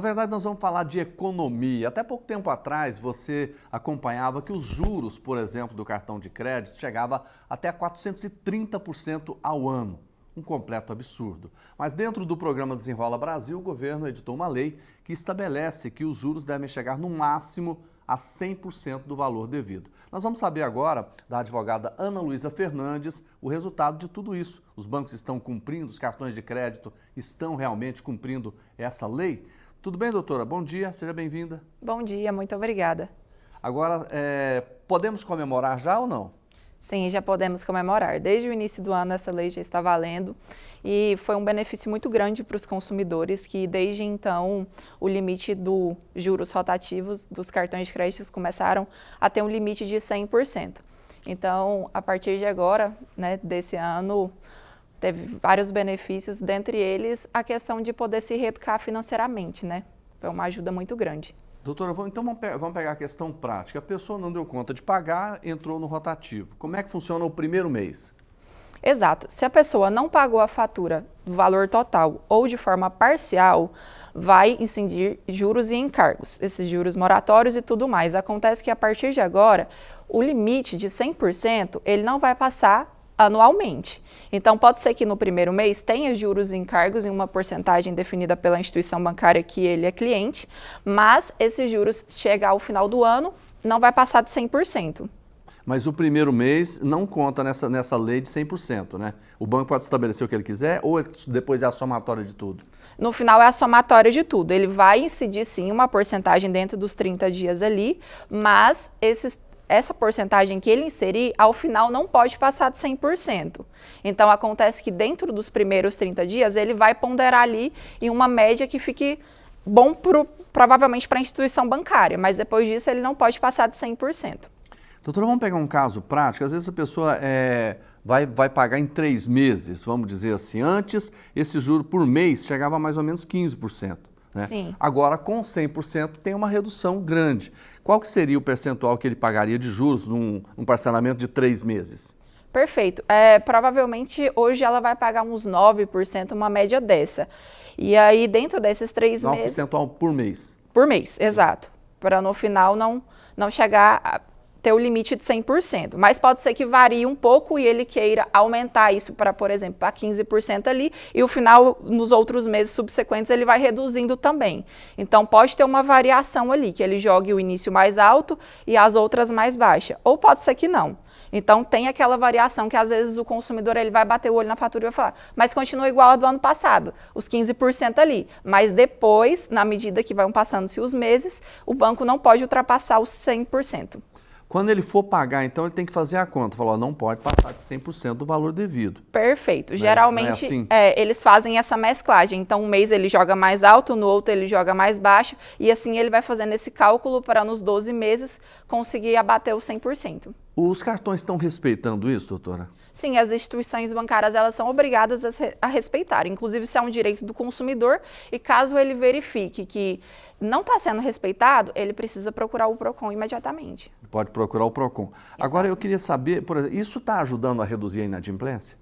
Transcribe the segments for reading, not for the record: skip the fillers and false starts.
Na verdade, nós vamos falar de economia. Até pouco tempo atrás, você acompanhava que os juros, por exemplo, do cartão de crédito chegava até 430% ao ano. Um completo absurdo. Mas dentro do programa Desenrola Brasil, o governo editou uma lei que estabelece que os juros devem chegar no máximo a 100% do valor devido. Nós vamos saber agora da advogada Ana Luísa Fernandes o resultado de tudo isso. Os bancos estão cumprindo, os cartões de crédito estão realmente cumprindo essa lei? Tudo bem, doutora? Bom dia, seja bem-vinda. Bom dia, muito obrigada. Agora, podemos comemorar já ou não? Sim, já podemos comemorar. Desde o início do ano essa lei já está valendo e foi um benefício muito grande para os consumidores que desde então o limite dos juros rotativos dos cartões de crédito começaram a ter um limite de 100%. Então, a partir de agora, desse ano, teve vários benefícios, dentre eles a questão de poder se reeducar financeiramente, Foi uma ajuda muito grande. Doutora, então vamos pegar a questão prática. A pessoa não deu conta de pagar, entrou no rotativo. Como é que funciona o primeiro mês? Exato. Se a pessoa não pagou a fatura do valor total ou de forma parcial, vai incidir juros e encargos, esses juros moratórios e tudo mais. Acontece que a partir de agora, o limite de 100%, ele não vai passar anualmente. Então, pode ser que no primeiro mês tenha juros e encargos em uma porcentagem definida pela instituição bancária que ele é cliente, mas esses juros chega ao final do ano, não vai passar de 100%. Mas o primeiro mês não conta nessa lei de 100%, né? O banco pode estabelecer o que ele quiser ou depois é a somatória de tudo? No final é a somatória de tudo. Ele vai incidir sim uma porcentagem dentro dos 30 dias ali, mas essa porcentagem que ele inserir, ao final não pode passar de 100%. Então, acontece que dentro dos primeiros 30 dias, ele vai ponderar ali em uma média que fique bom provavelmente para a instituição bancária, mas depois disso ele não pode passar de 100%. Doutora, vamos pegar um caso prático. Às vezes a pessoa vai pagar em 3 meses, vamos dizer assim. Antes, esse juro por mês chegava a mais ou menos 15%. Né? Sim. Agora, com 100%, tem uma redução grande. Qual que seria o percentual que ele pagaria de juros num parcelamento de 3 meses? Perfeito. Provavelmente, hoje ela vai pagar uns 9%, uma média dessa. E aí, dentro desses 3 meses... 9% por mês? Por mês, exato. Para no final não chegar a ter o limite de 100%. Mas pode ser que varie um pouco e ele queira aumentar isso para, por exemplo, para 15% ali e o final, nos outros meses subsequentes, ele vai reduzindo também. Então, pode ter uma variação ali, que ele jogue o início mais alto e as outras mais baixa. Ou pode ser que não. Então, tem aquela variação que, às vezes, o consumidor ele vai bater o olho na fatura e vai falar, mas continua igual a do ano passado, os 15% ali. Mas depois, na medida que vão passando-se os meses, o banco não pode ultrapassar os 100%. Quando ele for pagar, então, ele tem que fazer a conta. Falar, não pode passar de 100% do valor devido. Perfeito. Mas geralmente, não é assim? Eles fazem essa mesclagem. Então, um mês ele joga mais alto, no outro ele joga mais baixo. E assim ele vai fazendo esse cálculo para, nos 12 meses, conseguir abater o 100%. Os cartões estão respeitando isso, doutora? Sim, as instituições bancárias elas são obrigadas a respeitar. Inclusive, isso é um direito do consumidor. E caso ele verifique que não está sendo respeitado, ele precisa procurar o PROCON imediatamente. Pode procurar o PROCON. Exato. Agora, eu queria saber, por exemplo, isso está ajudando a reduzir a inadimplência?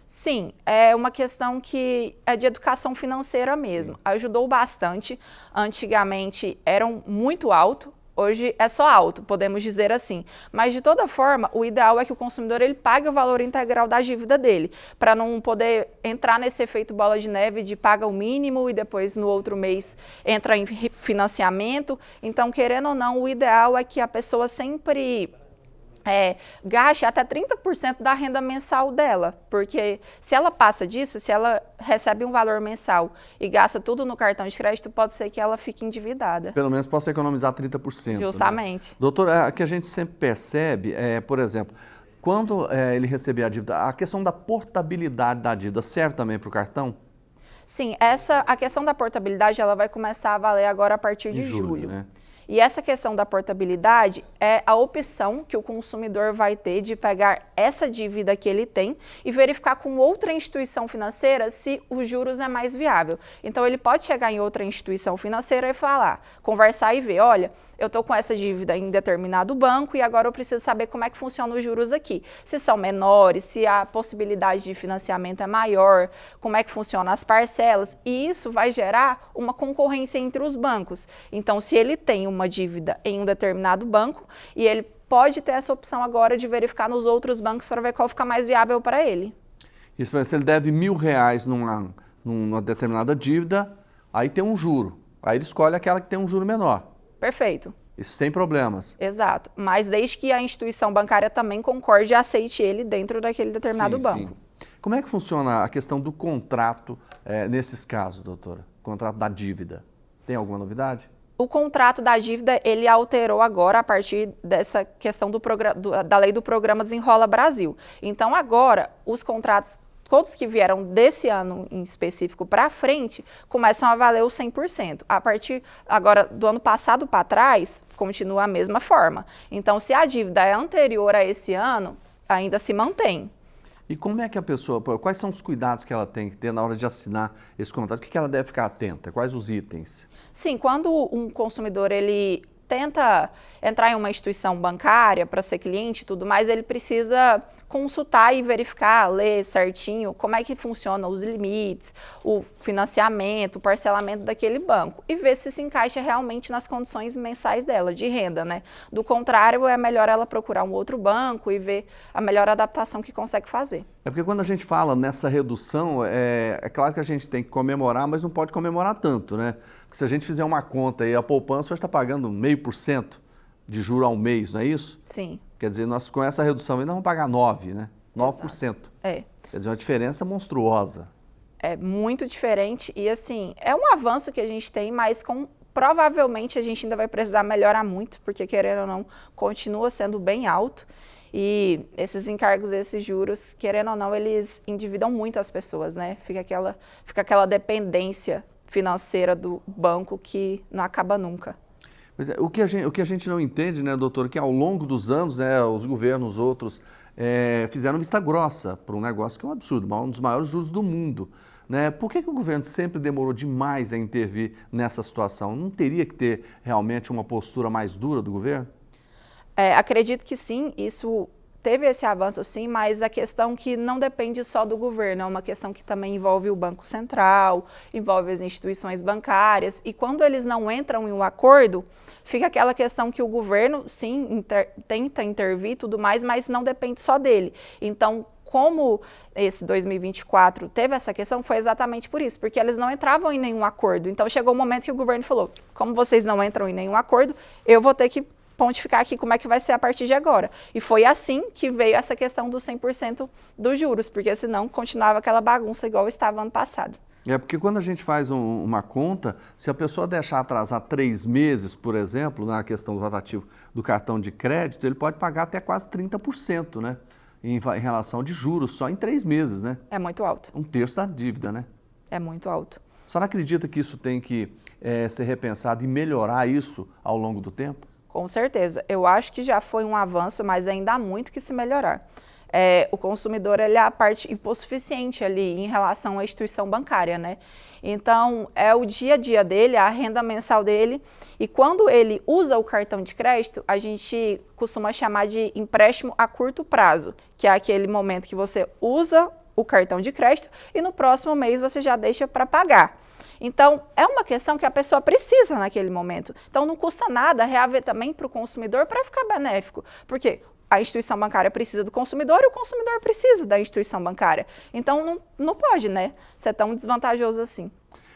Sim, é uma questão que é de educação financeira mesmo. Ajudou bastante. Antigamente eram muito alto. Hoje é só alto, podemos dizer assim. Mas, de toda forma, o ideal é que o consumidor ele pague o valor integral da dívida dele, para não poder entrar nesse efeito bola de neve de paga o mínimo e depois, no outro mês, entra em financiamento. Então, querendo ou não, o ideal é que a pessoa sempre... gaste até 30% da renda mensal dela, porque se ela passa disso, se ela recebe um valor mensal e gasta tudo no cartão de crédito, pode ser que ela fique endividada. Pelo menos possa economizar 30%. Justamente. Né? Doutora, o que a gente sempre percebe por exemplo, quando ele receber a dívida, a questão da portabilidade da dívida serve também para o cartão? Sim, a questão da portabilidade ela vai começar a valer agora a partir de julho. Né? E essa questão da portabilidade é a opção que o consumidor vai ter de pegar essa dívida que ele tem e verificar com outra instituição financeira se os juros é mais viável. Então, ele pode chegar em outra instituição financeira e falar, conversar e ver, olha, eu estou com essa dívida em determinado banco e agora eu preciso saber como é que funcionam os juros aqui. Se são menores, se a possibilidade de financiamento é maior, como é que funcionam as parcelas. E isso vai gerar uma concorrência entre os bancos. Então, se ele tem uma dívida em um determinado banco, e ele pode ter essa opção agora de verificar nos outros bancos para ver qual fica mais viável para ele. Isso, se ele deve R$1.000 numa determinada dívida, aí tem um juro. Aí ele escolhe aquela que tem um juro menor. Perfeito. Isso sem problemas. Exato. Mas desde que a instituição bancária também concorde e aceite ele dentro daquele determinado banco. Sim. Como é que funciona a questão do contrato nesses casos, doutora? Contrato da dívida. Tem alguma novidade? O contrato da dívida, ele alterou agora a partir dessa questão da lei do Programa Desenrola Brasil. Então, agora, os contratos, todos que vieram desse ano em específico para frente, começam a valer o 100%. A partir agora do ano passado para trás, continua a mesma forma. Então, se a dívida é anterior a esse ano, ainda se mantém. E como é que a pessoa, quais são os cuidados que ela tem que ter na hora de assinar esse contrato? O que ela deve ficar atenta? Quais os itens? Sim, quando um consumidor ele tenta entrar em uma instituição bancária para ser cliente e tudo mais, ele precisa consultar e verificar, ler certinho como é que funciona os limites, o financiamento, o parcelamento daquele banco e ver se encaixa realmente nas condições mensais dela, de renda, né? Do contrário, é melhor ela procurar um outro banco e ver a melhor adaptação que consegue fazer. É porque quando a gente fala nessa redução, é claro que a gente tem que comemorar, mas não pode comemorar tanto, né? Porque se a gente fizer uma conta aí, a poupança hoje está pagando 0,5% de juro ao mês, não é isso? Sim. Quer dizer, nós com essa redução ainda vamos pagar 9%, né? 9%. Exato. É. Quer dizer, uma diferença monstruosa. É muito diferente e, assim, é um avanço que a gente tem, mas provavelmente a gente ainda vai precisar melhorar muito, porque, querendo ou não, continua sendo bem alto. E esses encargos, esses juros, querendo ou não, eles endividam muito as pessoas, né? Fica aquela dependência financeira do banco que não acaba nunca. Pois é, o que a gente não entende, né, doutor, que ao longo dos anos, né, os governos, outros, fizeram vista grossa para um negócio que é um absurdo, um dos maiores juros do mundo. Né? Por que o governo sempre demorou demais a intervir nessa situação? Não teria que ter realmente uma postura mais dura do governo? Acredito que sim, isso teve esse avanço sim, mas a questão que não depende só do governo, é uma questão que também envolve o Banco Central, envolve as instituições bancárias, e quando eles não entram em um acordo, fica aquela questão que o governo, sim, tenta intervir e tudo mais, mas não depende só dele. Então, como esse 2024 teve essa questão, foi exatamente por isso, porque eles não entravam em nenhum acordo. Então, chegou o momento que o governo falou, como vocês não entram em nenhum acordo, eu vou ter que pontificar aqui como é que vai ser a partir de agora. E foi assim que veio essa questão dos 100% dos juros, porque senão continuava aquela bagunça igual estava ano passado. Porque quando a gente faz uma conta, se a pessoa deixar atrasar 3 meses, por exemplo, na questão do rotativo do cartão de crédito, ele pode pagar até quase 30%, né? Em relação de juros, só em 3 meses, né? É muito alto. 1/3 da dívida, né? É muito alto. A senhora acredita que isso tem que ser repensado e melhorar isso ao longo do tempo? Com certeza. Eu acho que já foi um avanço, mas ainda há muito que se melhorar. O consumidor ele é a parte hipossuficiente ali em relação à instituição bancária, né? Então, é o dia a dia dele, a renda mensal dele, e quando ele usa o cartão de crédito, a gente costuma chamar de empréstimo a curto prazo, que é aquele momento que você usa o cartão de crédito e no próximo mês você já deixa para pagar. Então, é uma questão que a pessoa precisa naquele momento. Então, não custa nada reaver também para o consumidor para ficar benéfico, porque a instituição bancária precisa do consumidor e o consumidor precisa da instituição bancária. Então, não pode, né, ser tão desvantajoso assim.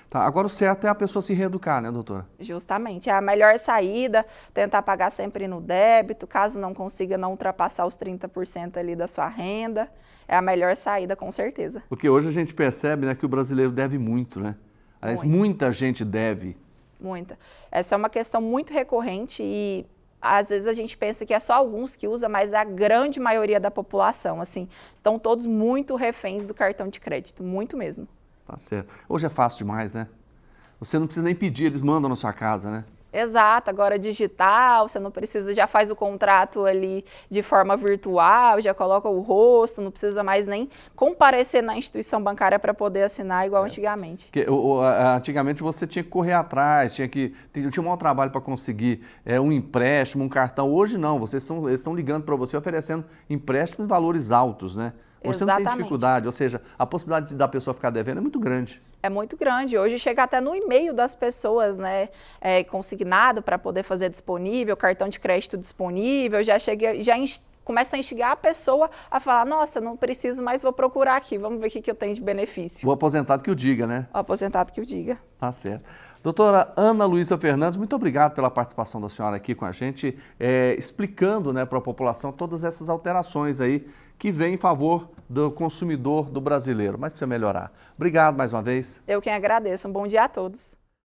Tá, agora o certo é a pessoa se reeducar, né, doutora? Justamente, é a melhor saída, tentar pagar sempre no débito, caso não consiga não ultrapassar os 30% ali da sua renda, é a melhor saída, com certeza. Porque hoje a gente percebe, né, que o brasileiro deve muito, né? Aliás, muita gente deve. Muita. Essa é uma questão muito recorrente e às vezes a gente pensa que é só alguns que usam, mas a grande maioria da população, assim, estão todos muito reféns do cartão de crédito, muito mesmo. Tá certo. Hoje é fácil demais, né? Você não precisa nem pedir, eles mandam na sua casa, né? Exato, agora digital, você não precisa, já faz o contrato ali de forma virtual, já coloca o rosto, não precisa mais nem comparecer na instituição bancária para poder assinar igual antigamente. Porque, antigamente você tinha que correr atrás, tinha um maior trabalho para conseguir um empréstimo, um cartão. Hoje não, eles estão ligando para você oferecendo empréstimo em valores altos, né? Hoje você não tem dificuldade, ou seja, a possibilidade da pessoa ficar devendo é muito grande. É muito grande. Hoje chega até no e-mail das pessoas, né? Consignado para poder fazer disponível, cartão de crédito disponível, começa a instigar a pessoa a falar, nossa, não preciso mais, vou procurar aqui, vamos ver o que eu tenho de benefício. O aposentado que o diga, né? O aposentado que o diga. Tá certo. Doutora Ana Luísa Fernandes, muito obrigado pela participação da senhora aqui com a gente, explicando, né, para a população todas essas alterações aí que vêm em favor do consumidor, do brasileiro, mas precisa melhorar. Obrigado mais uma vez. Eu quem agradeço. Um bom dia a todos.